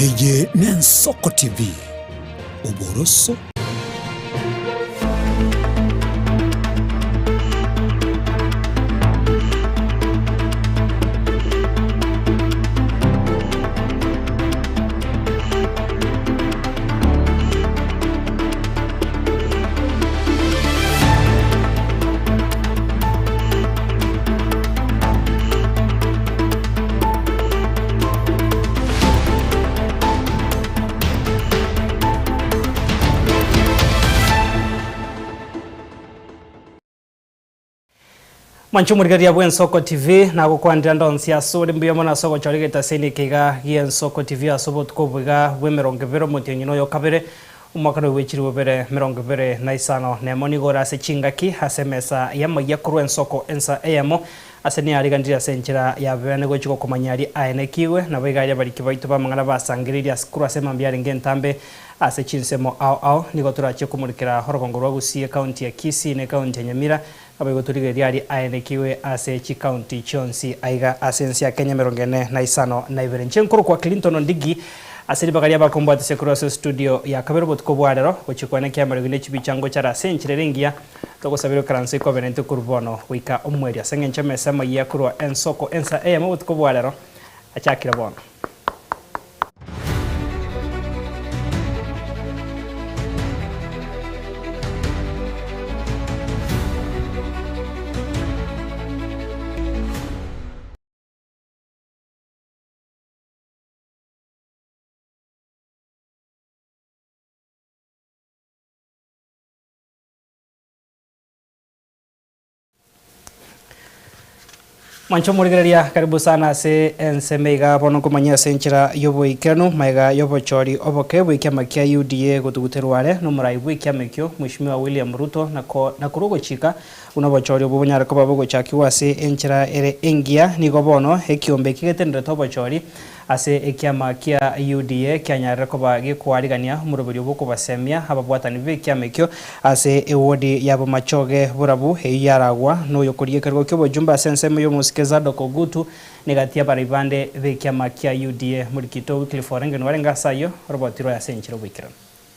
Yeye ni Nsoko TV. Uboroso. Manchumurigari ya Nsoko TV na gukwandira ndonsi asuri mbiyo mona soko chorigeta seni kiga ye Nsoko TV asobo tukobwiga bwe 20 mutyonyino yo kabere umwaka w'ekiriwe bere 2025 nemoni gora se chingaki hasemesa yamaya kuru Nsoko ensa emo aseni arigandira senchira ya bene go chiko komanyari aenekiwe na bigaya bariki baitu bamangana basangiriria skuru asema mbyari ngentambe ase chinsemo au nigo turache kumurikira horogongorwa gusiye county ya Kisii ne county ya Nyamira abego turigeriari aenekiwe ase chi county chonsi aiga asensi ya Kenya 45 na iberenche nkuru kwa Clinton Ndigi asiri bagaria bakomba tsekroso studio ya kabero botkobwarero gochikwane kya marigune chibichango chara senchirerengia togosabiro karanse ko benente kurbono wika omweri asengenche mesema yakuru Nsoko ensa emo botkobwarero achakira bono. Mancho murigeria karibu sana se ensemeiga bono kumanya senchira yobo ikenu maiga yobo chori oboke bwike makia UDA gutuguterware no murai bwike mekyo Mheshimiwa William Ruto na kurugo chika unobo chori obunyara ko babugo chakiwa se enchira ere engia nigo bono ekiombe kigetendere tobo chori ase ekiama kia UDA kyanyara ko bagikwarigania murubiri obuko basemia ababwatani bwike mekyo ase ewodi yabo machoge burabu eyaragwa no yokurie kargo kyo jumba sensemo yo musikeza dokogutu negatia baribande bekiama kia UDA murikito Clifford Warenga sayo robotiro ya senchiro bwikira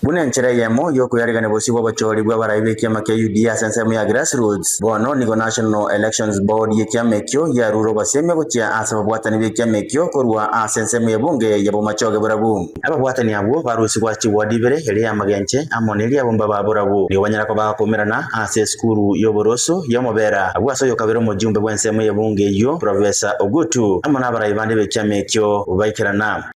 Bune nchira yemo yoko yarigane bosi kwa bachori bwa baraibe kiama kia UDA sensemo ya grassroots bono nigo National Elections Board ye kiama kyo ya ruro baseme gotia asa babwatani be kiama kyo korwa sensemo ya bunge ya bomachoge burabu ababwatani abo barusi kwa chiwadibere hele ya magenche amoneli ya bomba baburabu ni wanyara kwa bakomerana ase skuru yoboroso yomobera abwaso yokabero mujumbe bwa nsemo ya bunge yo Professor Ogutu amona baraibande be kiama kyo ubaikirana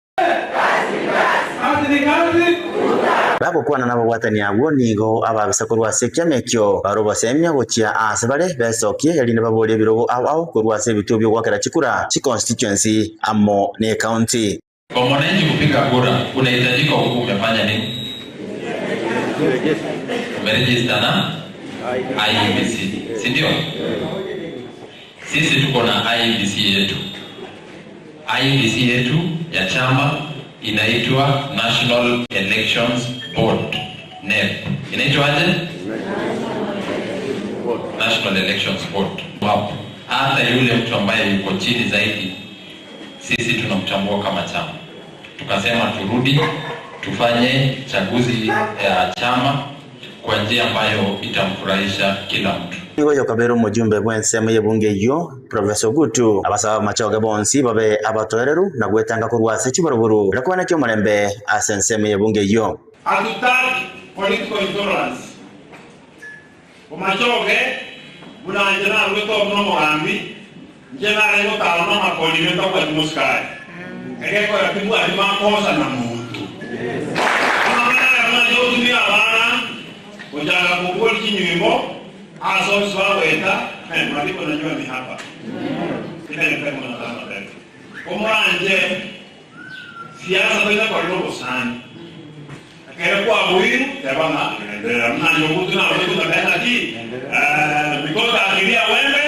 bako kuana nabo watani abo nigo ababisa kurwa sekyame kyo baroba semya gochia asabale besokie yaline babole birogo au kurwa se bitubyo gwakera chikura chi constituency amo ne county. Kwa mwananchi kupiga kura unahitajika huko umefanya nini? Umeregister na IEBC, si ndio? Sisi tuko na IEBC yetu. IEBC yetu ya chama inaitwa National Elections Board, NEB. Inaitwa aje? National Elections Board. Wow. Hata yule mtu ambaye yuko chini zaidi, sisi tunamchambua kama chama. Tukasema turudi, tufanye chaguzi ya chama kwa njia ambayo itamfurahisha kila mtu. Nigo yokabero mujumbe bwensemo yebunge yo Professor Ogutu abasaba machoge bonsi babe abatoreru na gwetanga kurwase chibaruburu rakwana cyo marembe asensemo yebunge yo. Hatutaki political intolerance. Machoge bunanjana rweto no mugambi njena rero talama makolime to kwa muskai. Ege ko yatimu alima kosa na muntu. Ana yo dunia bana unjanga kugol kinyimbo aso swaweta malipo najua ni hapa. Ina ni kama na kama ndio. Omanje siasa bila kwa roho sana. Kaya kwa muhimu tabana na nyobutu na wetu na haki bikoza akilia wembe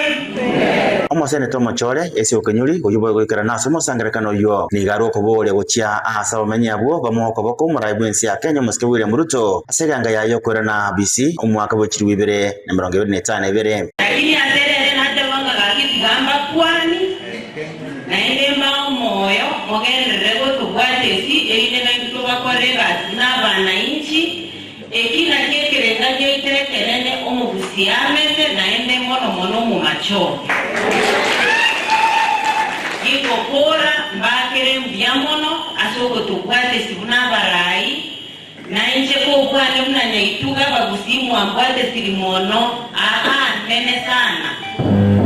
Omosene tomo chore ese okenyuri oyubo goikara naso mosangerekano yo ni garo ko bole gochia asa bamenya abo bamoko bako murayibwensi ya Kenya Mheshimiwa William Ruto aseganga yayo korana BC omwaka bw'ekiri 2025 ibere lakini atere hata wanga gakigamba kwani na ile moyo mogenere go tubwate si ile na kutoka kwa rega na wananchi kila kekerenga keterekerene omubusiamete naende mono mu macho iko kora mbakere mbyamono asoko tubwate sibuna barai na nje ko bwana mnanya ituga bagusimu ambwate silimono nene sana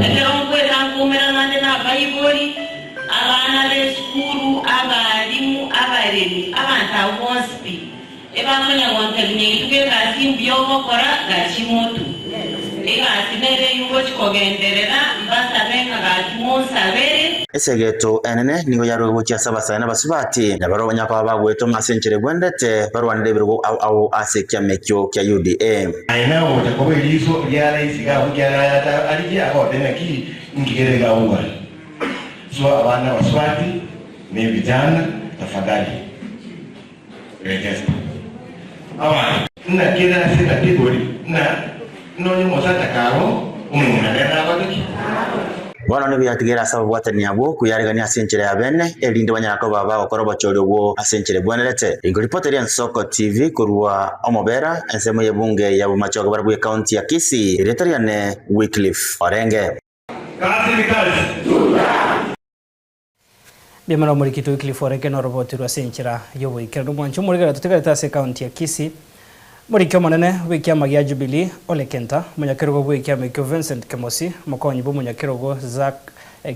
ekero mkweza ngumera nande na Bible abana b'eskuru abalimu abaremi abantu bonspi ebamanya wontelinye ituge kasi mbyogo kora gashimotu sinere yugo chikogenderera mbasabenga gatumusabere esegeto enene nigo yaro gocha sabasa na basubati na baro nyapa bagweto masenchere gwendete barwanire birgo au asekya mekyo kya UDA aina wote ko belizo yara isiga kujara yata alijia ko denaki ngigerega uwa so abana waswati ni vijana tafadhali register awa na kila sita kibori na no nyumosata karo umungarera abaki Bwana nibi yatigera sababu watani yabo kuyarigania asenchere abene elinde banyako baba okoro bachori obwo asenchere bwanelete ingo reporter ya Nsoko TV kurwa omobera ensemo yebunge yabo machogo barabwe county ya Kisii retariane Wycliffe Orenge Kazi ni kazi. Bimara Wycliffe Orenge no roboti rwa senchera yobo ikero mwancho murigara tutegareta se county ya Kisii Murikyo manene w'ikiama gya Jubilee Ole Kenta munyakirogo w'ikiama kyo Vincent Kemosi mukonyi bo munyakirogo Zack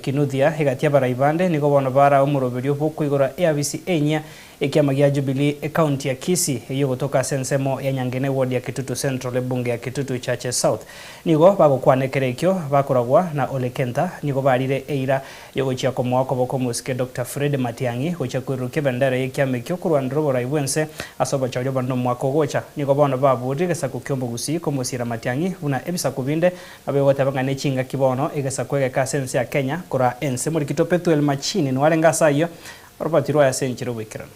Kinuthia higati abaraibande nigo bona bara umuroberio bwo igora ABC enya ikiama gya Jubilee county ya Kisii iyo gotoka sensemo ya Nyangene ward ya Kitutu Central bunge ya Kitutu Chache South nigo bagokwanekerekyo bakoragwa na Ole Kenta nigo barire eira yogochia ko mwako boko musike Dr. Fred Matiang'i gocha kwiruke bendera y'ikiama kyo kurwandiro boraibense asoba chajo bando mwako gocha nigo bona baburi gesa kukyombo gusi ko musira Matiang'i una ebisa kubinde abe gotabanga chinga kibono igesa kwege ka sense ya Kenya kora ense muri kitopetu el machini no alenga sayo robatiro ya senchiro wikran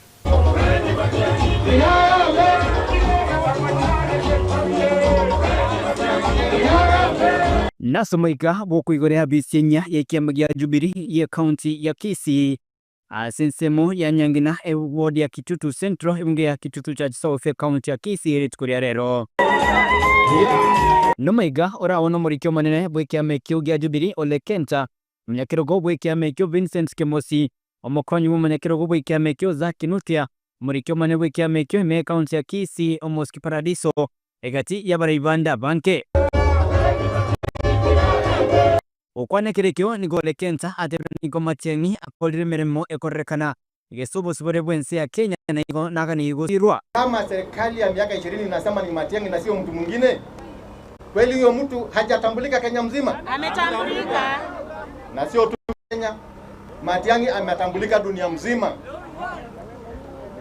Nasomoika boko igore bisenya yekiama gya Jubilee ye county ya Kisii asensemo ya Nyangina ward ya Kitutu Central bunge ya Kitutu Chache South county ya Kisii ritkuria rero Nomaiga ora ono murikyo manene bwekiama kyo gya Jubilee Ole Kenta munyakirogo bwekiama kyo Vincent Kemosi omokonyi munyakirogo bwekiama kyo Zack Kinuthia murikyo manene bwekiama kyo me county ya Kisii Omoski Paradiso egati yabaraibanda banke okwanekerekyo nigo Ole Kenta atebnigo Matiang'i akolire meremo ekorekana igesubo sibore bwense ya Kenya na igo nakani igo sirwa kama serikali ya miaka 20 inasema ni Matiang'i na sio mtu mwingine. Kweli huyo mtu hajatambulika Kenya mzima? Ametambulika. Na sio tu Kenya. Matiang'i ametambulika dunia mzima.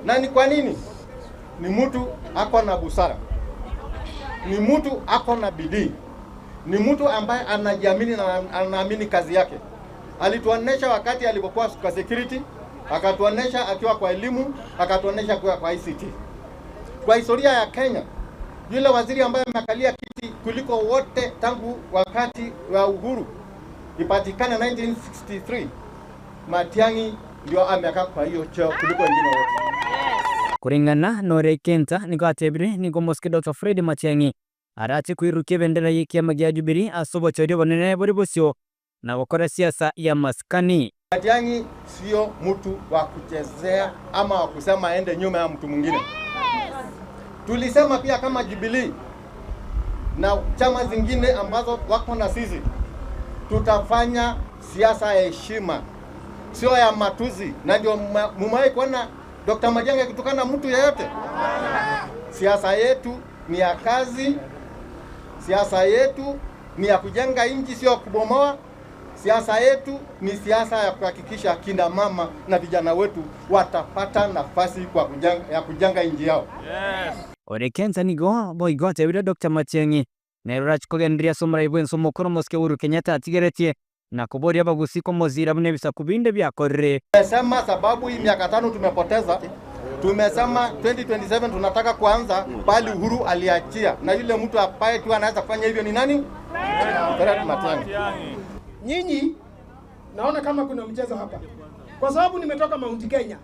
Na ni kwa nini? Ni mtu ako na busara. Ni mtu ako na bidii. Ni mtu ambaye anajiamini na anaamini kazi yake. Alituonesha wakati alipokuwa kwa security, akatuonesha akiwa kwa elimu, akatuonesha kwa ICT. Kwa historia ya Kenya, yule waziri ambaye amekalia kiti kuliko wote tangu wakati wa uhuru ipatikana 1963, Matiang'i ndio amekaa kwa hiyo cheo kuliko wengine wote. Kuringana na Ole Kenta nigo atebire nigo Moski Dr. Fred Matiang'i arati kwiruke bendera y'ikiama gya Jubilee asobo chorio banene bori bosio na gukora siasa ya maskani. Matiang'i sio mtu wa kuchezea ama wa kusema aende nyuma ya mtu mwingine. Tulisema pia kama Jubilee na chama zingine ambazo wako na sisi, tutafanya siasa ya heshima, sio ya matuzi. Na ndio mumewahi kuona Dr. Matiang'i akitukana mtu yeyote? Siasa yetu ni ya kazi, siasa yetu ni ya kujenga nchi, sio kubomoa. Siasa yetu ni siasa ya kuhakikisha kina mama na vijana wetu watapata nafasi kwa kujenga nchi yao. Yes. Ole Kenta nigo boigo atebire Dr. Matiang'i nerura chikogenderia somraibwenso mukuru Moski Uhuru Kenyatta atigeretie na kuboria bagusiko mozira bune bisa kubinde byakorre. Tumesema sababu hii miaka 5 tumepoteza. Tumesema 2027 tunataka kuanza bali Uhuru aliachia, na yule mtu ambaye tu anaweza kufanya hivyo ni nani? Fred Matiang'i. Nyinyi naona kama kuna mchezo hapa. kwa sababu nimetoka Mount Kenya.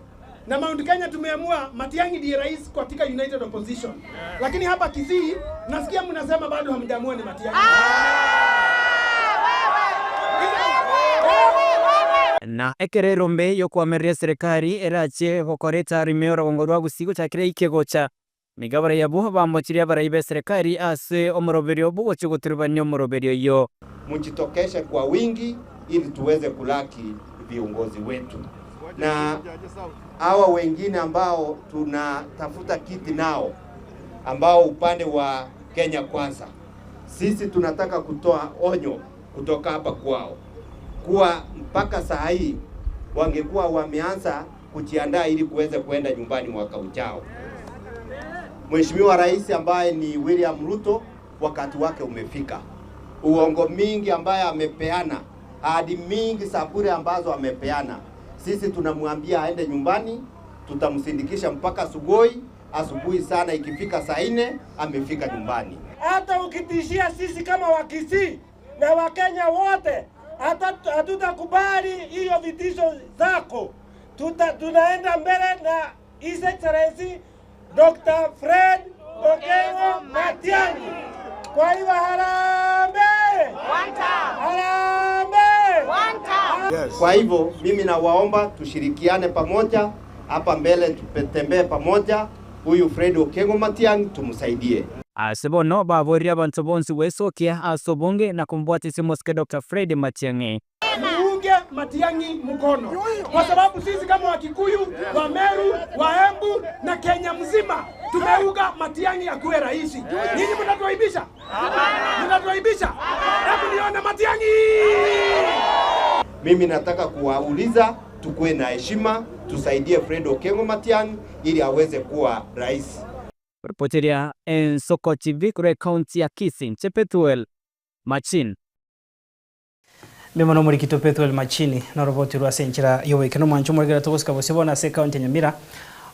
Na Mount Kenya tumeamua Matiang'i ndiye rais katika United Opposition. Lakini hapa Kisii nasikia mnasema bado hamjaamua ni Matiang'i. Na ekere rombe yokwameria serikali erache gokoreta rimero gongorwa gusigo chakire ikegocha migabara yabo bamochiria baraibe serikali ase omoroberio bugo chugutirubanya omoroberio yo. Mjitokeshe kwa wingi ili tuweze kulaki viongozi wetu, na hawa wengine ambao tunatafuta kiti nao ambao upande wa Kenya Kwanza, sisi tunataka kutoa onyo kutoka hapa kwao kuwa mpaka saa hii wangekuwa wameanza kujiandaa ili kuweze kuenda nyumbani mwaka ujao. Mheshimiwa Rais ambaye ni William Ruto, wakati wake umefika. Uongo mingi ambaye amepeana, ahadi mingi sabure ambazo amepeana, sisi tunamwambia aende nyumbani, tutamsindikisha mpaka Sugoi. Asubuhi sana ikifika saa 4 amefika nyumbani. Hata ukitishia sisi kama Wakisii na Wakenya wote, hatutakubali hiyo vitisho zako. Tunaenda mbele na His Excellency Dr. Fred Okengo Matiang'i. Kwa hivyo harambee! Harambee! Yes. Kwa hivyo mimi nawaomba tushirikiane pamoja hapa mbele, tutembee pamoja. Huyu Fred Okengo Matiang'i tumsaidie. Asebono baboria bantu bonsi wesokia asobonge na kumbwatisi moske Dr. Fred Matiang'i. Muunge Matiang'i mkono, kwa sababu sisi kama Wakikuyu, Wameru, Waembu na Kenya mzima tumeuga Matiang'i akuwe rais. Nyinyi mnatuaibisha? Mnatuaibisha? Hebu nione Matiang'i. Mimi nataka kuwauliza tukue na heshima, tusaidie Fred Okengo Matiang'i ili aweze kuwa rais. Reporteria Ensoko TV kure kaunti ya Kisii, Chepethuel Machin. Mimono muri Kitopethuel Machini na roboti rwa senchira yowekeno mwancho murigera togosika bosibona se kaunti ya Nyamira.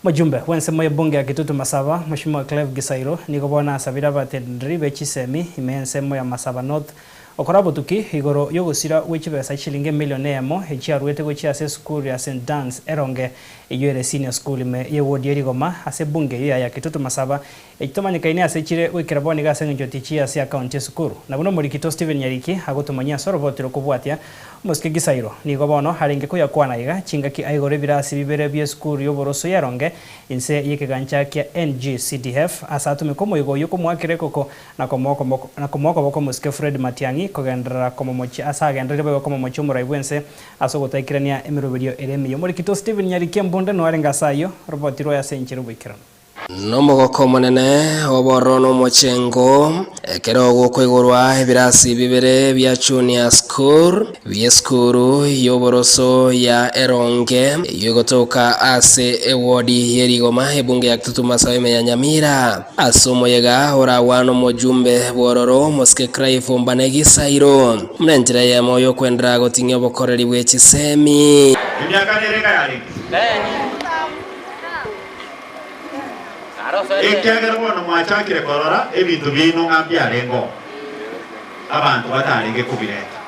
Majumbe wense moye bunge ya Kitutu Masaba Mheshimiwa Clive Gisairo niko bona sabira batendri bechisemi imense moya Masaba North okorabo tuki igoro yogusira wechibesa shilingi milioni emo echiarwete gochi ase school ya St Dan's Eronge eyere senior school me yewodi erigoma ase bunge ya Kitutu Masaba ekitomanya kaine ase chire wekera boni gase njotichi ase account school na buno muri Kito Steven Nyariki agotomanya sorobotero kubwatia Moske Gisairo niko bono harenge ko yakwana iga chingaki aigore birasi bibere bya school yoboroso yaronge inse yekegancha kya NGCDF asatume komo igo yoko mwakire koko na komoko boko Moske Fred Matiang'i kogendera komo mochi asagendera bako komo mochi muraibwense asogotaikirania emiroberio eremi yo muri Kito Steven Nyariki mbonde no arenga sayo robotiro ya senchiro bwikirano nomogoko monene oborono mochengo ekero gokwigurwa ebirasi bibere bya junior school bya skuru yoboroso ya Eronge yogotoka ase ewodi yerigoma ebunge ya Kitutu Masaba ya Nyamira asomoyega orawano mojumbe bororo Moske Clive Gisairo mnenjira ya moyo kwendra gotinyo bokoreri bwechisemi imyakanireka yali Ekegera bono mwachakire korora ebintu bino ngambya lengo abantu batalenge kubireta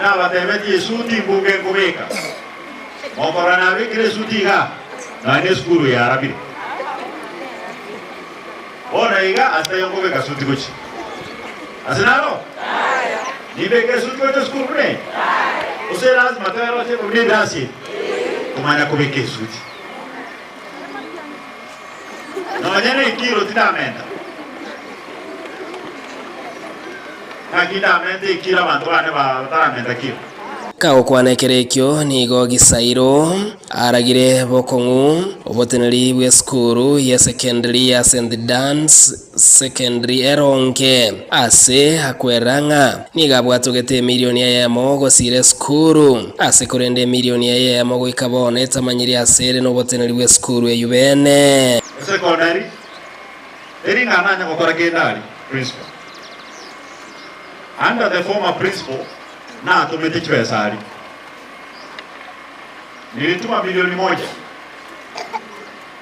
na batebeti suti mbunge kubeka mokorana bikire suti ga na ne skuru ya arabi bona iga hasta yongobeka suti gochi asenaro nibeke suti gochi skuru ne useraz matero che kubirasi kumanya kubike suti no nyene ikiro tinamenda akidamente ikira bantu bane bataramenda kiro Kao kwanekerekyo nigo Gisairo aragire bokongu oboteneri bwe skuru ya secondary ya St Dan's secondary Eronge ase akweranga niga bwatugete milioni ya yamo gosire skuru ase kurende milioni ya yamo goikabone tamanyiri asere no boteneri bwe skuru eyubene secondary eringa nanya gukora gendari principal under the former principal na tumete chwesari nilituma milioni 1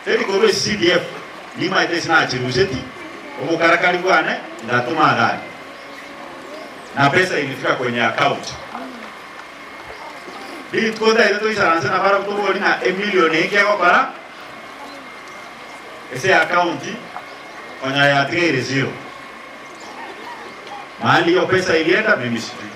teri kobe CDF lima itesi na chiruseti umukarakari bwane ndatuma gani na pesa ilifika kwenye account Dit kota ito isaranse na para kutubo na emilioni kia para ese akaunti kanya ya 3 mahali yo pesa ilienda mimi sijui.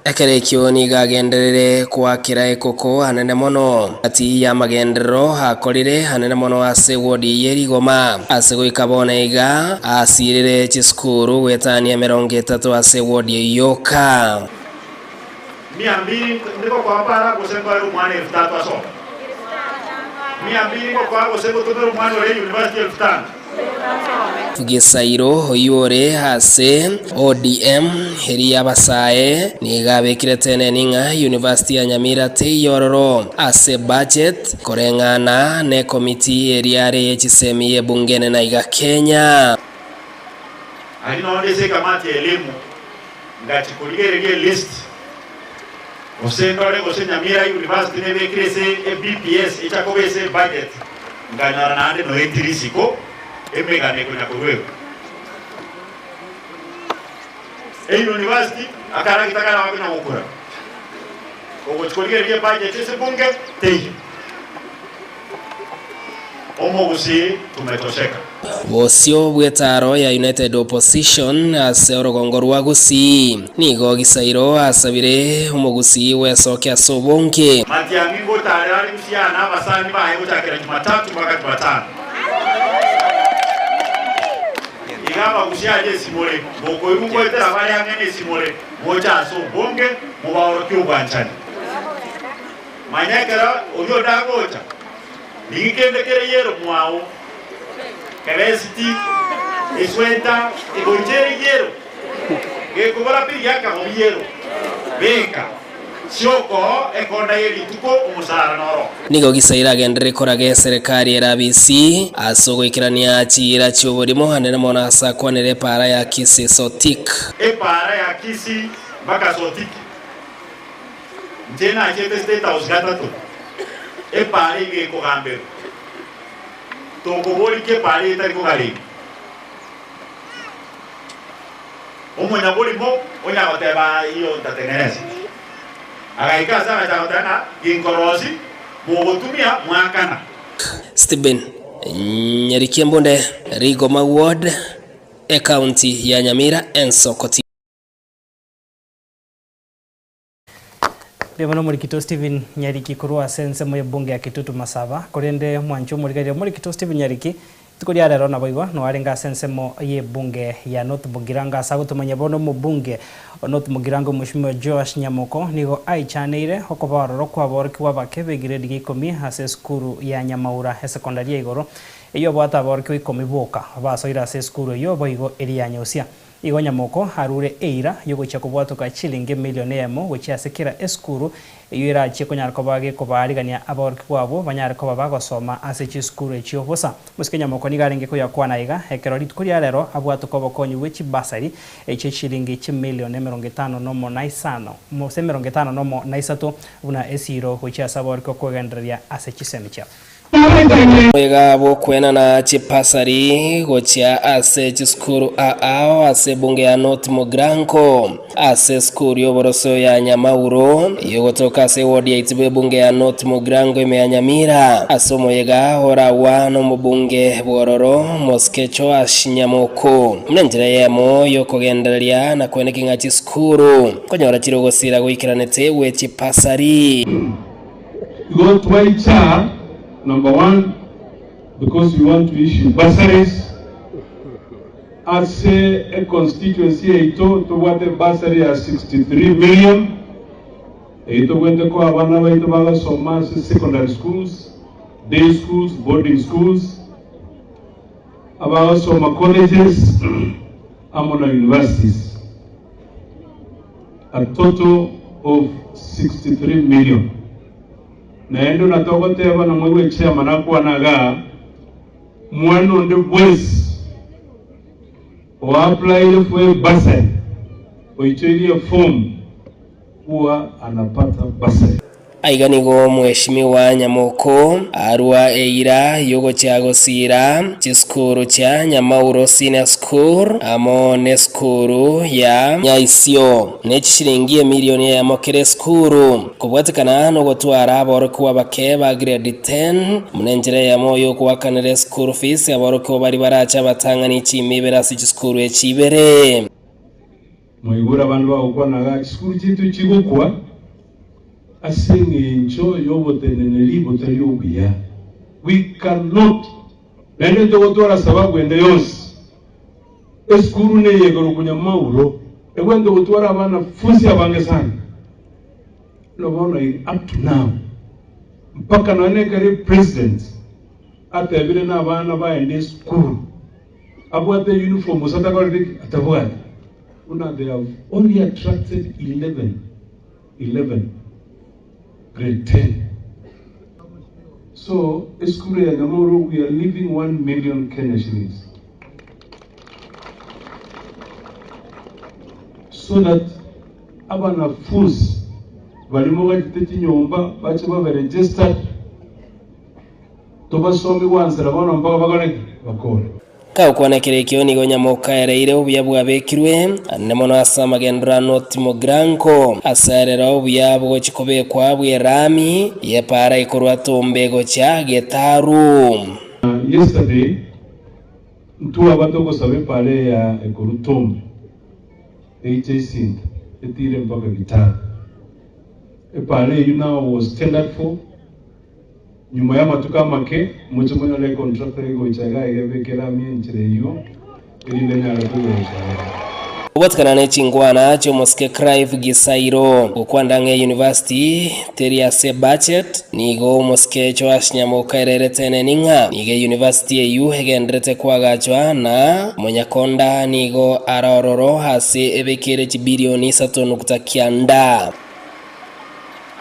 Ekerekio ni gagenderere kwa kirai koko hanene mono ati ya magendero hakorire hanene mono ase wodi yerigoma ase goikabona iga asirire chiskuru wetania 30 ase wodi yoka 200 ndiko kwa para kusenga rumani 3000 aso 200 kwa kusenga todo rumani ole university 5000 Tugisairo hoyore hase ODM heria basae nigabekire tene ninga University ya Nyamira te yororo ase budget korengana ne committee eriare yechisemi ebungene na iga Kenya alinaondeze kamati ya elimu ngachikuligere list osendole gose Nyamira University nebekire se BPS itakobese budget nganyara nande no entirisiko emegane kuna kuwewe university akara kitakana wakina mukura ogo chikoligere budget ese bunge tei omogusi tumetosheka Bosio bwetaro ya United Opposition ase orogongorwa gusi nigo gisairo asabire umugusi wesoke asobonke matiamingo tarari usiana basani bahe gutakira Jumatatu mpaka Jumatano igaba gusiaje simole boko irungo etera bali angene simole moja aso bonge mubaoro kyubanchani manyakara oyo dagocha nikendekere yero mwao Kevesiti, Eswenta, Egonjeri yero. Gekubala pili yaka yero. Venga. Shoko ekonda yeri tuko umusara noro. Nigo gisaira gendere korage serikali erabisi asogo ikirania chira cy'uburimo hanene mona sakwanere para ya kisi sotik. Para ya kisi baka sotik. Njena achete state house gatatu. Para ige ko gambero. Tongoboli ke pare itari ko gari omonya boli mo onya oteba iyo tatengeneza agaikaza atatana inkorosi mugotumia mwakana Stephen Nyarikiembonde Rigoma Ward county ya Nyamira Ensokoti. Leo murikito Stephen Nyariki kurwa sense mu bunge ya Kitutu Masaba korende mwancho murigari murikito Stephen Nyariki tukoria rero na boiwa no arenga sense mo ye bunge ya North Bugiranga sagutumanya bono mu bunge North Bugiranga mushimwe Josh Nyamoko nigo aichaneire hokobaroro kwa borki wabake grade gikomi hase skuru ya Nyamaura he secondary igoro iyo bwata borki 10 boka basoira se skuru iyo boigo eri ya Nyosia Igo Nyamoko harure eira yogocha kubwatuka chilingi milioni emo wechiasekira eskuru iyo irache konyarko bage kobarigania aborki kwabo banyarko babagosoma ase chiskuru echiobosa musike Nyamoko nigarenge ko yakwana iga hekerori kuri rero abwatuko bokonyi wechi basari eche chilingi milioni 50 nomo naisano mose 50 nomo naisato una esiro wechiasaborko kogenderia ase chisemicha Mwega bokwena na chipasari gochia ase chiskuru aao ase bunge ya North Mugranko ase skuru yoboroso ya Nyamauro yogotoka ase wodi ya Itibwe bunge ya North Mugranko ime ya Nyamira aso mwega hora wano mbunge bororo moskecho ashinyamoko mnenjira yemo yokogenderia na kwenekinga chiskuru konyora chirogosira goikiranete we chipasari go to Number one, because we want to issue bursaries. As a constituency, to what the bursary is 63 million. Ito went to Abana Somas secondary schools, day schools, boarding schools, about some colleges, Amona universities. A total of 63 million. Naendo natokote aba na mwewe chairman akwa naga mwano nde bwezi wa apply for bursary oicheli form huwa anapata bursary aiganigo mheshimiwa Nyamoko arua eira yogo chago sira chiskuru cha Nyamauro Senior School amo ne skuru ya Nyaisio ne chishiringi milioni ya mokere skuru kubwatikana no gotwara aboroku abake ba grade 10 munenjere ya moyo kuwakanire school fees aboroku bari baracha batangani chimibera si chiskuru echibere moigura bandu bagokwanaga chiskuru chitu chigukwa asengencho yoboteneneri botari obuya. We cannot nende togotora sababu ende yose eskuru ne yegoro kunyamauro egwende gutwara abana fusi abange sana lobona up to now mpaka nane kare president atebire na abana baende school abwate uniform usata kore atabwate they have only attracted 11 grade 10. So, Eskure and Nyamauro, we are leaving 1 million Kenya shillings. So that abana fools, balimoga tete nyomba, bache ba registered, toba somi wanzira bana mpaka bagone bakora. Kaukwana kirekio nigo Nyamoka ereire obuya bwabekirwe nemono asa magendera notimo granko asarera obuya bwo chikobekwa bwerami yepara ikorwa tombego cha getaru. Yesterday mtu abatoko sabe pale ya ekorutombe HC etire mpaka gitaru pale you now was tendered for nyuma ya matuka make mucho mwana le contractor go chaga yebekera mienchire yo ilinde nyala kuweza Watkana ne chingwana cho Moske Crive Gisairo ukwandange University teria se budget nigo Moske cho Nyamoka erere tene ninga nige University yu hegendrete kwagachwa na Monyakonda nigo arororo hase ebekere bilioni 3.9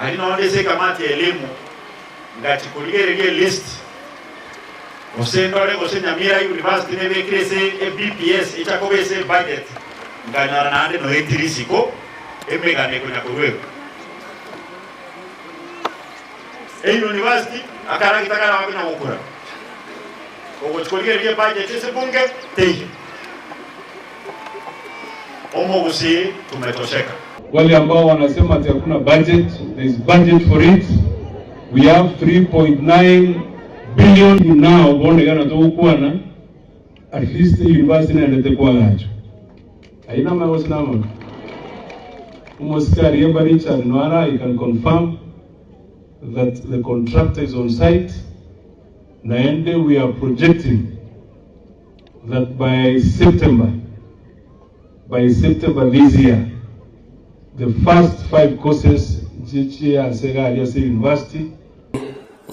alino ndese kamati elimu ngati kuligerege list osendole Nyamira University nebe krese BPS itakobese budget nganyara nande no etirisiko emegane kunya kurwe university akara kitakara wabina mukura ogo kuligerege budget ese bunge tei omogusi tumetosheka. Wale ambao wanasema ati hakuna budget, there is budget for it. We have 3.9 billion now bonde gana to kuana at least the university na ndete kwa gacho aina maosi nama umoskari yeba Richard Nwara, you can confirm that the contractor is on site naende we are projecting that by September this year the first 5 courses ya University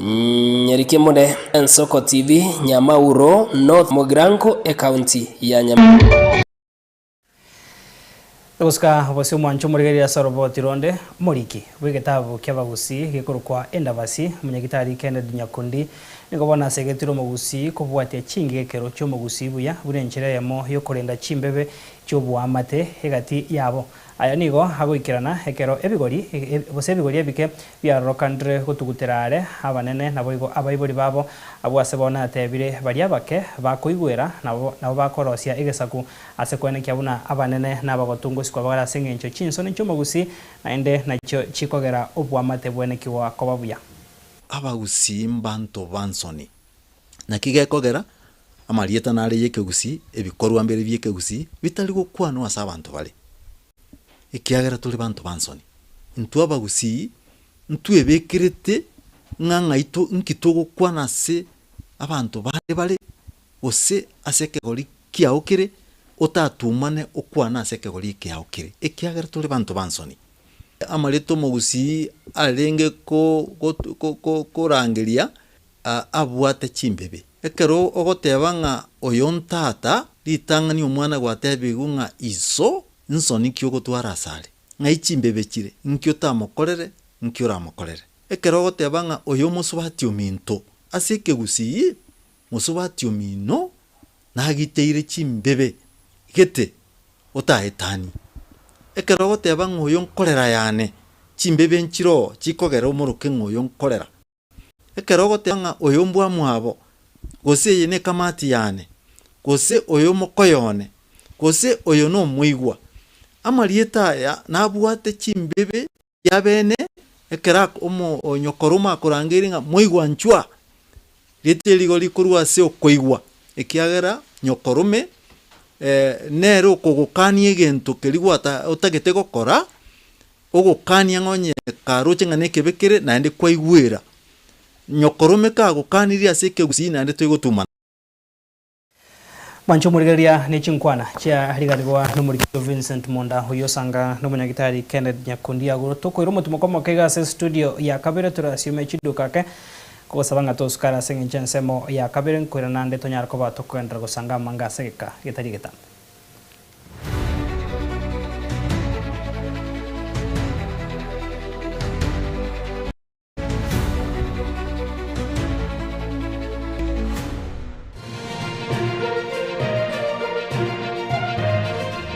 Nyerike Mode Nsoko TV Nyamauro North Mogranko county ya Nyamauro. Uska bose mwancho murigeri asorobo tironde moriki wigetabu kyabagusi gikorukwa endabasi munyagitari Kennedy Nyakundi nigobona segetiro mugusi kubwate chinge kero cyo mugusi buya burenchera yamo yo kurenda chimbebe cyo buamate hegati yabo aya nigo hagoikirana ekero ebigori bose ebigori ebike bya rokandre gutuguterare abanene nabo abayibori babo abwase bona atebire bari abake bakoigwera nabo bakorosia egesaku asekwene kyabuna abanene nabagotungo sikwa bagara sengencho chinso n'icyo mugusi naende nacho chikogera obwamate bwene kiwa kobabuya abagusi mbanto bansoni nakigekogera amarieta nari yekegusi ebikorwa mbere byekegusi bitali gukwana asa abantu bali ikiagera tuli bantu bansoni ntu abagusi ntu ebekirete nganga ito nkitogo kwana se abantu bale ose aseke goli kiaokire otatumane okwana aseke goli kiaokire ikiagera tuli bantu bansoni amareto mugusi alenge ko rangeria abwate chimbebe ekero ogotebanga oyontata litangani omwana gwatebigunga iso nsoni kyoko twarasale ngai chimbebe chire nkyo tamokorere nkyo ramokorere ekero ogotebanga oyo musubati ominto aseke gusi musubati omino nagiteire chimbebe gete otaetani ekero ogotebanga oyo nkorera yane chimbebe nchiro chikogera omoruke ng'oyo nkorera ekero ogotanga oyo mbwa mwabo gose yene kamati yane gose oyo mokoyone gose oyo no mwigwa amarieta ya nabwate chimbebe yabene ekera omo onyokoroma kurangeringa mwigwa nchwa rite ligoli kurwa se okoigwa ekiagera nyokorume nero kogokanie gento kerigwata otagete gokora ogokania ngonye karoche ngane kebekere nande kwaigwera nyokorume ka gokaniria se kegusi nande twigotuma Mancho murigeria ni chinkwana chia hariganirwa n'umurigito Vincent Monda uyosanga n'umunyagitari Kenneth Nyakundi aguro toko iromo tumukoma kega se studio ya kabere turasiume chiduka ke ko sabanga toskara sengi nsemo ya kabere nkwira nande tonyar ko batoko endra gusanga manga seka gitari gita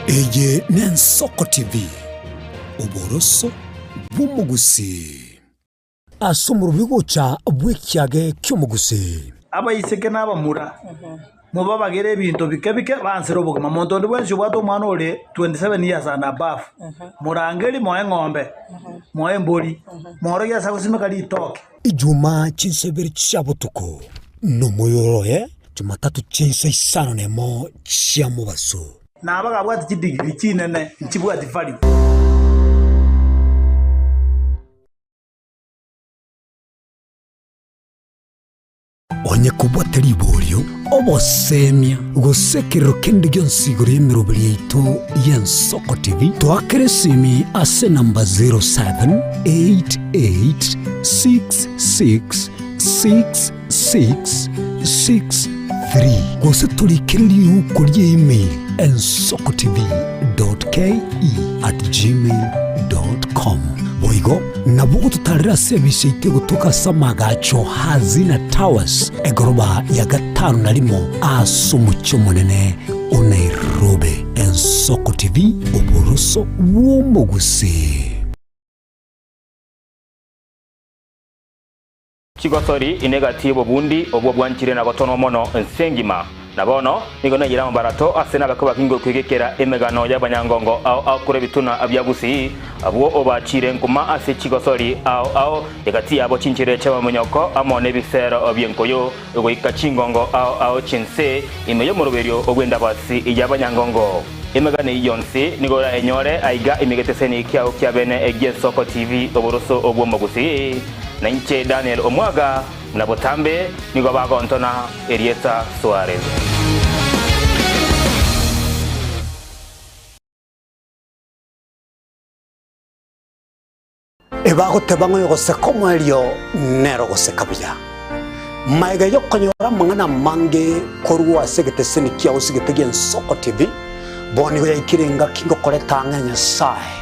Eye Nensoko TV uboroso bw'umugusi asumuru bigocha bw'ikyage cy'umugusi abayiseke n'abamura muba bagere ebintu bikebike bansira obugima muntu ndi bwenshi bwato mwana ole 27 years and above murangeri moye ng'ombe moye mbori moro yasa kusimeka litoke ijuma chinsebere chabutuko no moyoroye Jumatatu chinse isano nemo chiamubaso nabaga bwati chidigiri chinene nchibwati value onye kubwateri ibolyo obosemia gusekero kende gyonsiguro y'emirobiri yaitu y'Ensoko TV twakere simi ase namba 0788666663 gose tulikiriri uko email ensokotv.ke@gmail.com boigo nabugo tutarira service itego tukasamaga hazina towers egoroba ya gatanu narimo asumucyo munene Nairobi. Ensoko TV uboroso w'umugusi. Chigosori inegatibo bundi obwo bwanchire na gotono mono nsengima nabono nigona yira mbarato asena bakuba kingo kwigekera emegano y'abanyangongo au kure bituna abyabusi abwo obachire nkuma ase chigosori au egati abo chinchire chaba munyoko amone bisero obyenkoyo ego ikachingongo au chinse imeyo muruberio ogwenda basi y'abanyangongo emegane yonse nigora enyore aiga imigeteseni kyao kyabene Ensoko TV oboroso obwo mugusi na nche Daniel Omwaga na botambe nigo bagontona Erieta Suarez. Ebago tebango yogose komo elio nero gose kabya maiga yokonyora mangana mange korwa segete seni kia usigete Ensoko TV boni go yakirenga kingo koleta nganya sai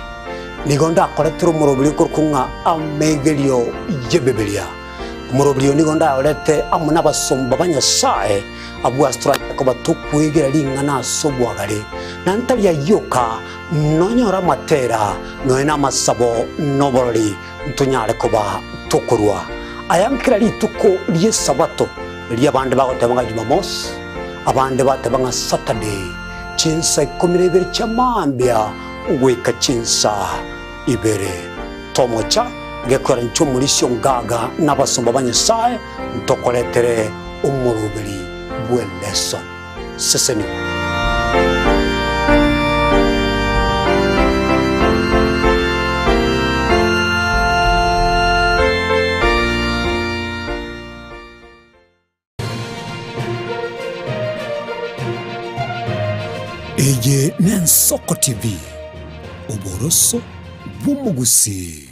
nigonda koletro murobili kurkunga amegelio yebebelia murobili nigonda olete amuna basomba banyasae abu astra ko batukwegera lingana sobwagale nantali yoka nonyora matera noena masabo noboroli ntunyare koba tukurwa ayankira lituko liye sabato liye bande bagotebanga Jumamos abande batebanga Saturday chinsa komirebere chamambia uweka chinsa ibere tomocha gekora nchumulisho ngaga n'abasomba banyasaye ntokoletere umurubiri bweleso seseni Eye Ensoko TV uboroso bw'umugusi.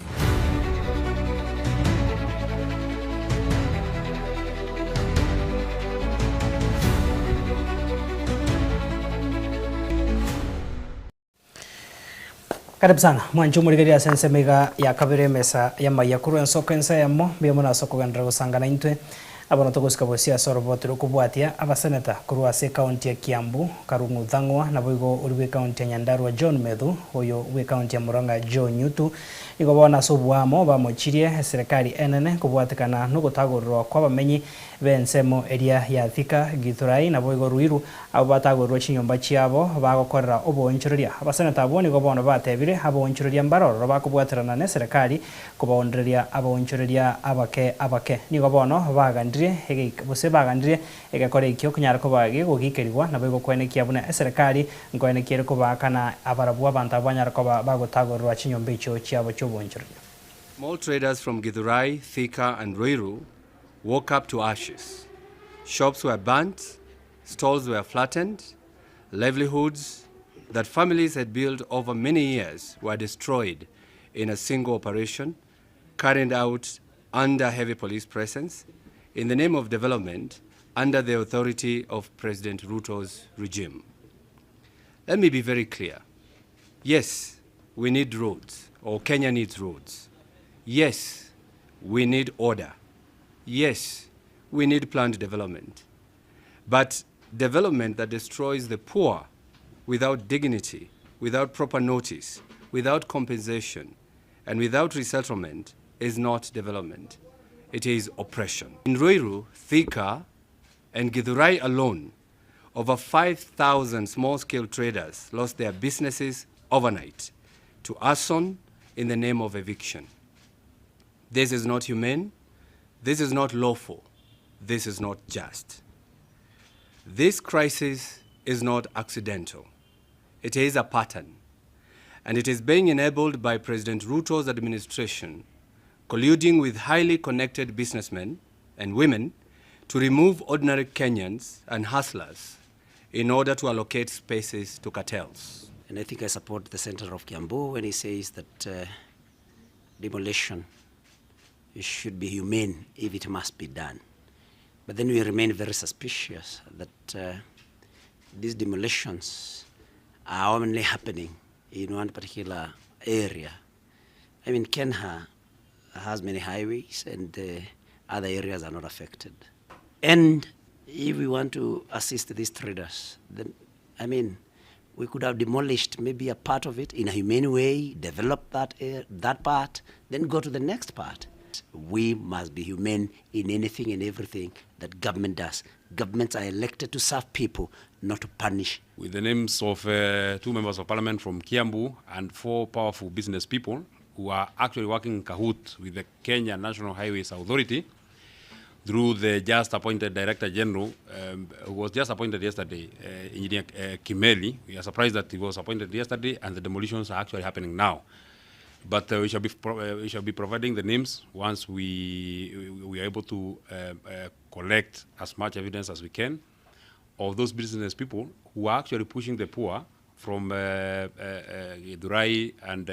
Karibu sana mwancho murigeria sense mega ya kabere mesa ya mayakuru Ensoko ensa yamo biyamona soko gandra gusanga na intwe Abono togusika bosia sorobotero kubwatia abaseneta kurwa se county ya Kiambu Karungu Thangwa na boigo uriwe county ya Nyandarua John Methu oyo we county ya Murang'a John Nyutu igo bona sobuamo bamochirie serikali enene kubwatikana no gutagurwa kwa bamenyi bensemo eria ya Thika Githurai na boigo Ruiru abo batagurwa chinyomba chiabo bagokorera obonchoreria abaseneta abo nigo bona batebire abonchoreria mbaroro bakubwatirana ne serikali kubondereria abonchoreria abake nigo bono bagandire bose bagandire egakore ikyo kunyara ko bage gogikerirwa na boigo kwenekia buna serikali ngwenekiere ko bakana abarabu abantu abanyara ko bagotagurwa chinyomba icho chiabo chobonchoreria. Small traders from Githurai, Thika and Ruiru woke up to ashes. Shops were burnt, stalls were flattened, livelihoods that families had built over many years were destroyed in a single operation carried out under heavy police presence in the name of development under the authority of President Ruto's regime. Let me be very clear. Yes, we need roads, or Kenya needs roads. Yes, we need order. Yes, we need planned development. But development that destroys the poor without dignity, without proper notice, without compensation, and without resettlement is not development. It is oppression. In Ruiru, Thika, and Githurai alone, over 5,000 small-scale traders lost their businesses overnight to arson in the name of eviction. This is not humane. This is not lawful. This is not just. This crisis is not accidental. It is a pattern, and it is being enabled by President Ruto's administration, colluding with highly connected businessmen and women to remove ordinary Kenyans and hustlers in order to allocate spaces to cartels. And I think I support the Senator of Kiambu when he says that demolition should be humane if it must be done. But then we remain very suspicious that these demolitions are only happening in one particular area. I mean, Kenya has many highways and other areas are not affected. And if we want to assist these traders, then, I mean, we could have demolished maybe a part of it in a humane way, develop that part, then go to the next part. We must be humane in anything and everything that government does. Governments are elected to serve people, not to punish. With the names of 2 members of parliament from Kiambu and 4 powerful business people who are actually working in cahoot with the Kenya National Highways Authority through the just appointed Director General, who was just appointed yesterday, Engineer Kimeli. We are surprised that he was appointed yesterday and the demolitions are actually happening now. But we shall be providing the names once we are able to collect as much evidence as we can of those business people who are actually pushing the poor from Githurai and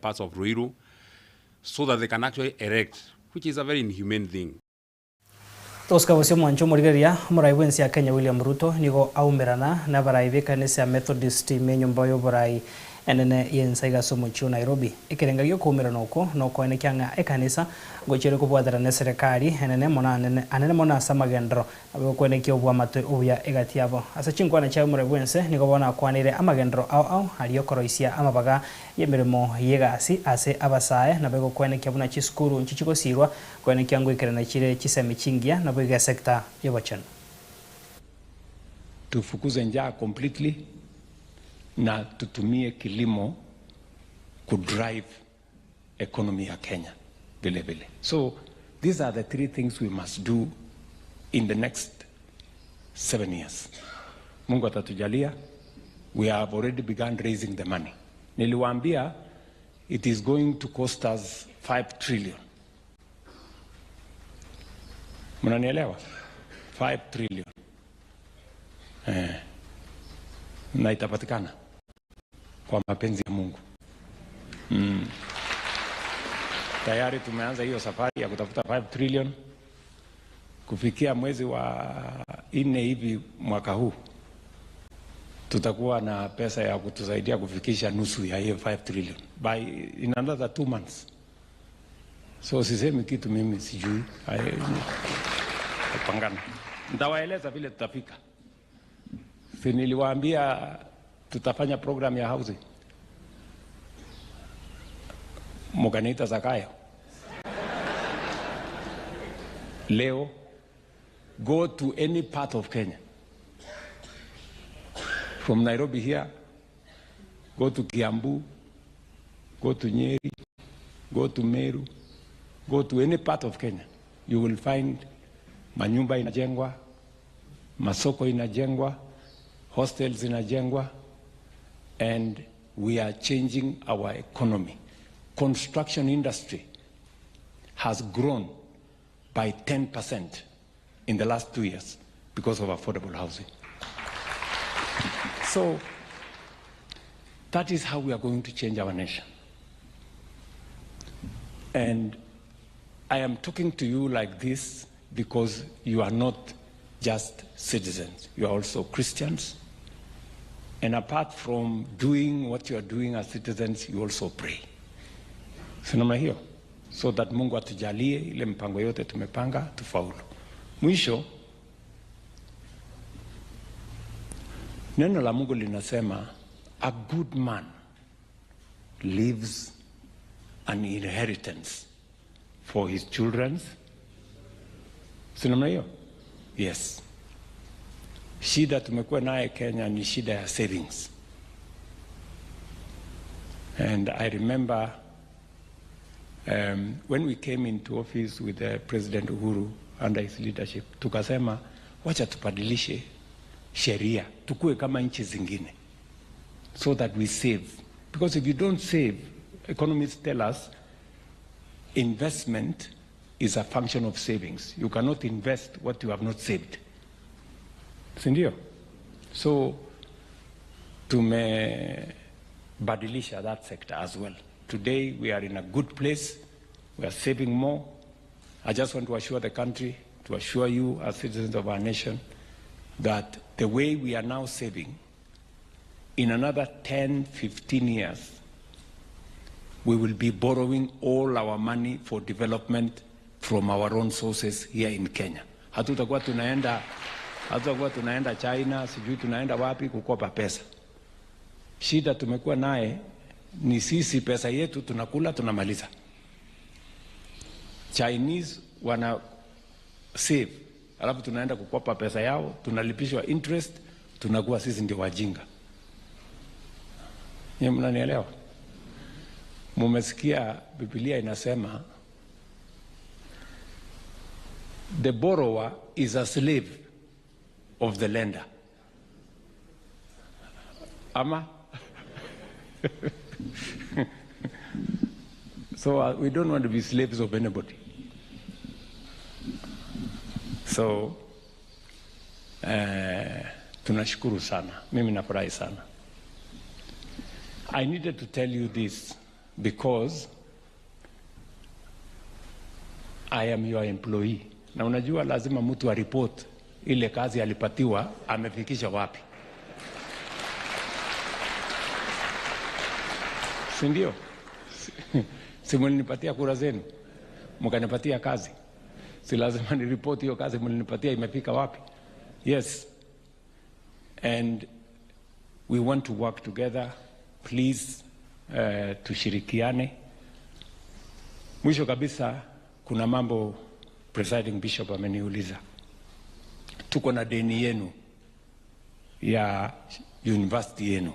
parts of Ruiru so that they can actually erect, which is a very inhumane thing. Toska bosio mwancho murigeria murai wensi ya Kenya William Ruto nigo aumerana na barai bekanese ya Methodist menyomba yo barai enene yensaiga somuchu Nairobi ikerengagio kumira noko ene kyanga ekanisa gochire kubwadara ne serikali enene mona anene mona samagendro abo kwenekio bwa mate uya egatiabo asa chinkwana cha murai wense nigo bona kwanire amagendro au haliyo koroisia amabaga yemirimo yegasi ase abasaye na bego kwenekio buna chiskuru nchichiko sirwa kwenekio ngo ikerana chire chisemi chingia na bego sekta yobachana tufukuze njaa completely na tutumie kilimo kudrive economy ya Kenya vile vile. So these are the 3 things we must do in the next 7 years. Mungu atatujalia. We have already begun raising the money. Niliwaambia it is going to cost us 5 trillion. Mnanielewa? 5 trillion. Na itapatikana kwa mapenzi ya Mungu. Tayari tumeanza hiyo safari ya kutafuta 5 trillion. Kufikia mwezi wa 4 hivi mwaka huu tutakuwa na pesa ya kutusaidia kufikisha nusu ya hiyo 5 trillion by in another 2 months. So sisemi kitu mimi sijui. Tutapangana. Nitawaeleza vile tutafika. Si niliwaambia tutafanya program ya housing. Mukaniita Zakayo. Leo, go to any part of Kenya. From Nairobi here, go to Kiambu, go to Nyeri, go to Meru, go to any part of Kenya. You will find manyumba inajengwa, masoko inajengwa, hostels inajengwa, and we are changing our economy. Construction industry has grown by 10% in the last 2 years because of affordable housing. So that is how we are going to change our nation. And I am talking to you like this because you are not just citizens, you are also Christians. And apart from doing what you are doing as citizens, you also pray. Sinama hiyo, so that Mungu atujalie ile mpango yote tumepanga tufaulu. Mwisho, neno la Mungu linasema, a good man leaves an inheritance for his children's. Sinama hiyo? Yes. Shida tumekuwa naye Kenya ni shida ya savings. And I remember when we came into office with President Uhuru under his leadership, tukasema wacha tupadilishe sheria tukue kama nchi zingine so that we save. Because if you don't save, economists tell us investment is a function of savings. You cannot invest what you have not saved. Sindio? So tumebadilisha that sector as well. Today we are in a good place. We are saving more. I just want to assure the country, to assure you as citizens of our nation, that the way we are now saving, in another 10, 15 years, we will be borrowing all our money for development from our own sources here in Kenya. Hatutakuwa tunaenda China, sijui tunaenda wapi kukopa pesa. Shida tumekuwa naye ni sisi pesa yetu tunakula tunamaliza. Chinese wana save, alafu tunaenda kukopa pesa yao, tunalipishwa interest, tunakuwa sisi ndio wajinga. Nyinyi mnanielewa? Mumesikia Biblia inasema the borrower is a slave of the lender. Ama? So we don't want to be slaves of anybody. So tunashukuru sana. Mimi nafurahi sana. I needed to tell you this because I am your employee. Na unajua lazima mtu report ile kazi alipatiwa amefikisha wapi. Sindio? Si mlinipatia kura zenu, mkanipatia kazi. Si lazima ni report hiyo kazi mlinipatia imefika wapi. Yes. And we want to work together. Please tushirikiane. Mwisho kabisa kuna mambo Presiding Bishop ameniuliza. Tuko na deni yenu ya university yenu.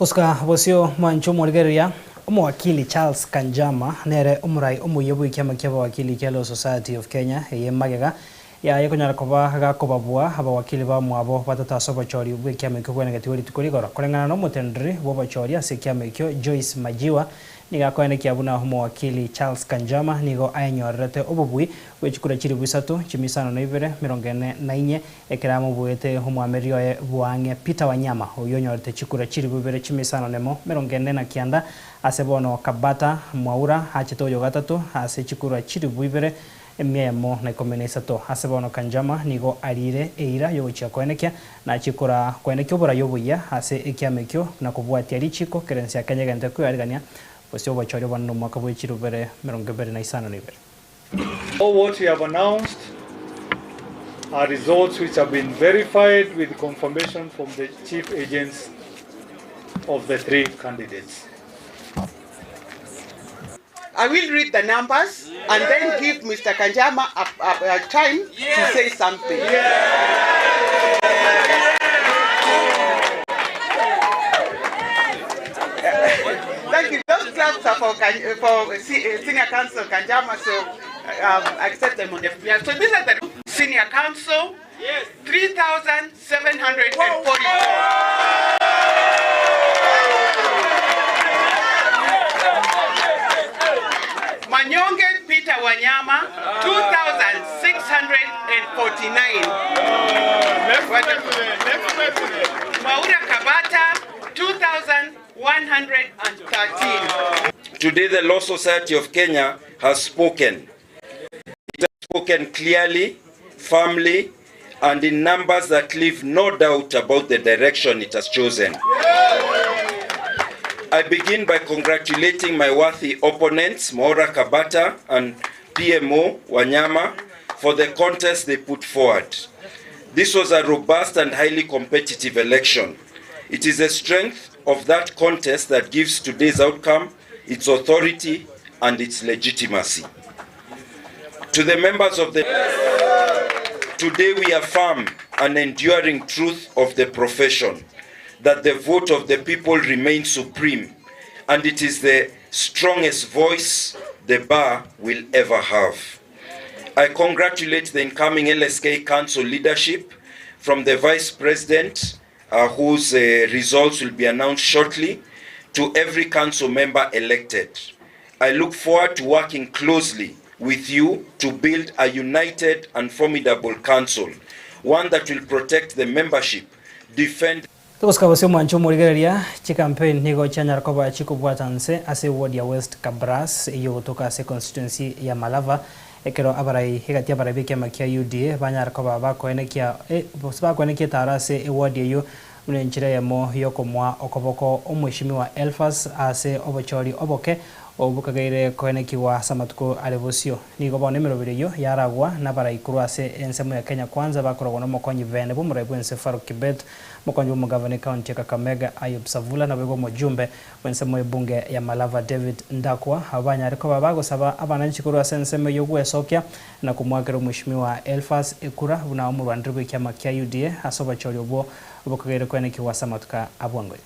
Oscar Bosio Mancho Morgeria, Wakili Charles Kanjama, nere umurai umuyobu ikiama kiaba wakili kia Law Society of Kenya, magega ya yakonyara koba gakobabua haba wakili ba mwabo batataso bachori ubwe kiama kyo kwene gatiwali tukurigoro kolengana no mutendri bo bachori ase kiama kyo Joyce Majiwa niga kwene kiabuna humo wakili Charles Kanjama nigo ayenyorete obubui wechikura chiri busatu chimisano na ibere 44 ekiramo buete humo amerio e buange Peter Wanyama uyonyorete chikura chiri bubere chimisano nemo 49 asebono Kabata Mwaura hachitoyo gatatu ase chikura chiri bubere emiemo na ikomenesato asebono Kanjama nigo arire eira yogochia kwenekia na chikura kwenekyo bora yobuya ase ekiamekyo na kubwatia richiko kerensia kanyegente kuyarigania Osio bachori bano mwaka bwechirubere 25 nibere. All what we have announced are results which have been verified with confirmation from the chief agents of the 3 candidates. I will read the numbers and then give Mr. Kanjama a time to say something. Thank you. Those claps are for Senior Counsel Kanjama, so accept them on the floor. So these are the Senior Counsel, 3,744. Manyonge Peter Wanyama, 2,649. Maura Kabata, 2,113. Today the Law Society of Kenya has spoken. It has spoken clearly, firmly, and in numbers that leave no doubt about the direction it has chosen. I begin by congratulating my worthy opponents, Maura Kabata and PMO Wanyama, for the contest they put forward. This was a robust and highly competitive election. It is the strength of that contest that gives today's outcome its authority and its legitimacy. To the members of the... Today we affirm an enduring truth of the profession, that the vote of the people remains supreme, and it is the strongest voice the bar will ever have. I congratulate the incoming LSK Council leadership, from the Vice President, whose results will be announced shortly, to every council member elected. I look forward to working closely with you to build a united and formidable council, one that will protect the membership, defend... Tukuskabasio mwancho murigereria chi campaign nigo chanyar koba chikubwatanse ase ward ya West Kabras iyo kutoka ase constituency ya Malava ekero abarai higati abarai bekia makia UDA banyar koba bakoenekia tarase ward iyo unenchira yamo yoko mwa okoboko omweshimiwa Elfas ase obochori oboke obukagaire koenekiwa samatuko alevosio nigo bone merobiriyo yaragwa nabarai kurase ensemo ya Kenya Kwanza bakorogwa no mokonyi vene bumuraibu ense Faruk Kibet mokonyi mugavana county ya Kakamega Ayub Savula na bego mojumbe wensemo bunge ya Malava David Ndakwa abanya ariko babago saba abananchi kurase ensemo yogwe sokya na kumwagero mheshimiwa Elfas ekura buna omurwandirwe kyama kya UDA asoba chori obo obukagaire koenekiwa samatuka abwango.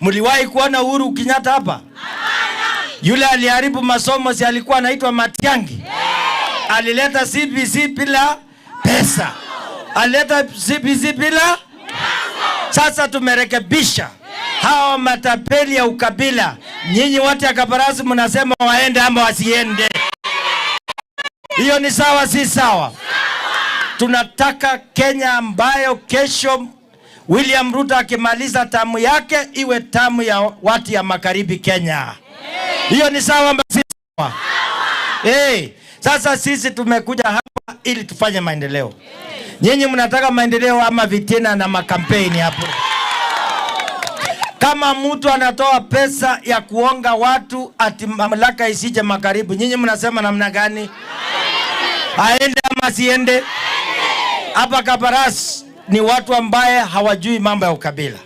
Muliwahi kuona Uhuru Kenyatta hapa? Yule aliharibu masomo si alikuwa anaitwa Matiang'i? Alileta CBC bila pesa. Alileta CBC bila. Sasa tumerekebisha hao matapeli ya ukabila. Nyinyi wote ya Kabarasi mnasema waende ama wasiende. Hiyo ni sawa si sawa? Tunataka Kenya ambayo kesho William Ruto akimaliza tamu yake iwe tamu ya watu ya magharibi Kenya. Hiyo ni sawa ama si sawa? Sasa sisi tumekuja hapa ili tufanye maendeleo. Nyinyi mnataka maendeleo ama vitina na makampeni hapo? Kama mtu anatoa pesa ya kuonga watu ati mamlaka isije magharibi, nyinyi mnasema namna gani? Aende ama siende? Hapa Kabarasi ni watu ambaye hawajui mambo ya ukabila.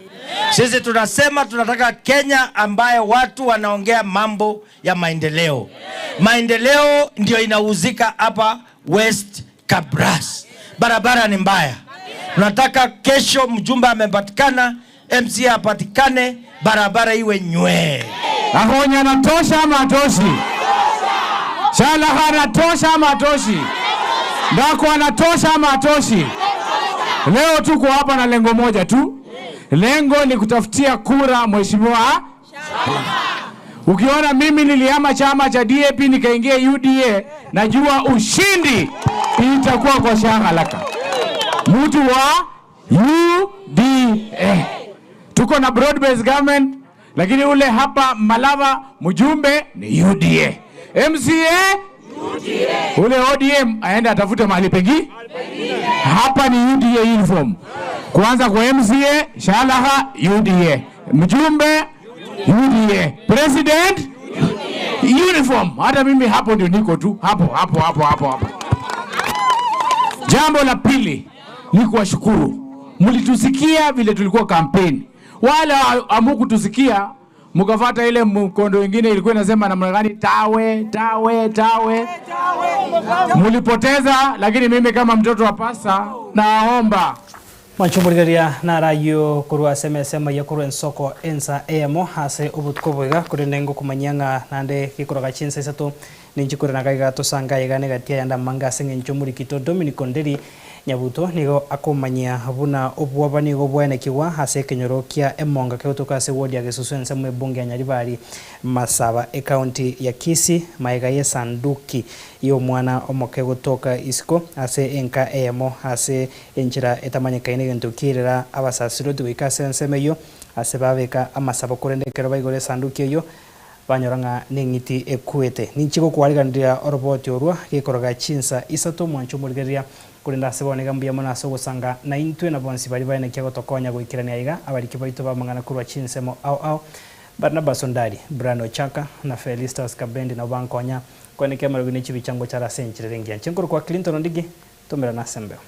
Sisi tunasema tunataka Kenya ambaye watu wanaongea mambo ya maendeleo. Maendeleo ndio inauzika hapa West Kabras. Barabara ni mbaya. Tunataka kesho mjumba amepatikana, MC apatikane, barabara iwe nywe. Ahonya anatosha ama atoshi? Shalaha anatosha ama atoshi? Ndako anatosha ama atoshi? Leo tuko hapa na lengo moja tu. Lengo ni kutafutia kura mheshimiwa. Ukiona mimi nilihama chama cha DAP nikaingia UDA, najua ushindi itakuwa kwa shahalaka. Mtu wa UDA. Tuko na broad based government, lakini ule hapa Malava mjumbe ni UDA. MCA UDA. Ule ODM aenda atafute mahali pengi. Hapa ni UDA uniform. Kwanza kwa MCA Shalaha UDA, mjumbe UDA, president UDA. uniform. Hata mimi hapo ndio niko tu hapo. Jambo la pili ni kuwashukuru. Mlitusikia vile tulikuwa kampeni. Wala amukutusikia mkafuata ile mkondo wengine ilikuwa inasema namna gani tawe. Mulipoteza, lakini mimi kama mtoto wa pasa naomba Manchumurigaria na rayo kurwa sema ya kurwa nsoko ensa emo hase ubutkoboga kurenengo kumanyanga nande kikoroga chinsa isato ninjikura nakaiga tosanga igane gatia yanda manga senge nchumuri kito Dominic Onderi nyabuto nigo akomanya buna obwabani go bwana kiwa hase kenyorokia emonga keutoka se wodi ya gesusense mwe bunge nyaribari Masaba county ya Kisii maiga ye sanduki yo mwana omoke gutoka isiko hase enka emo hase enchira etamanye kaine gentukirira abasasiro twikase nsemeyo hase babeka amasaba kurendekero baigore sanduki yo banyoranga nengiti ekwete ninchiko kwariganira oroboti orwa gikoroga chinsa isato mwanchumurigeria kurinda sebone gambia mona so gusanga na intwe na bonsi bari bane kyago tokonya gwikirania iga abariki baito bamangana kurwa chinsemo au Barnabas Ondari Brano Chaka na Felistas Kabendi na bankonya kwenye kemaro gine chibi chango cha rasenchire rengia chinkuru kwa Clinton Ndigi tomera na Sembeo.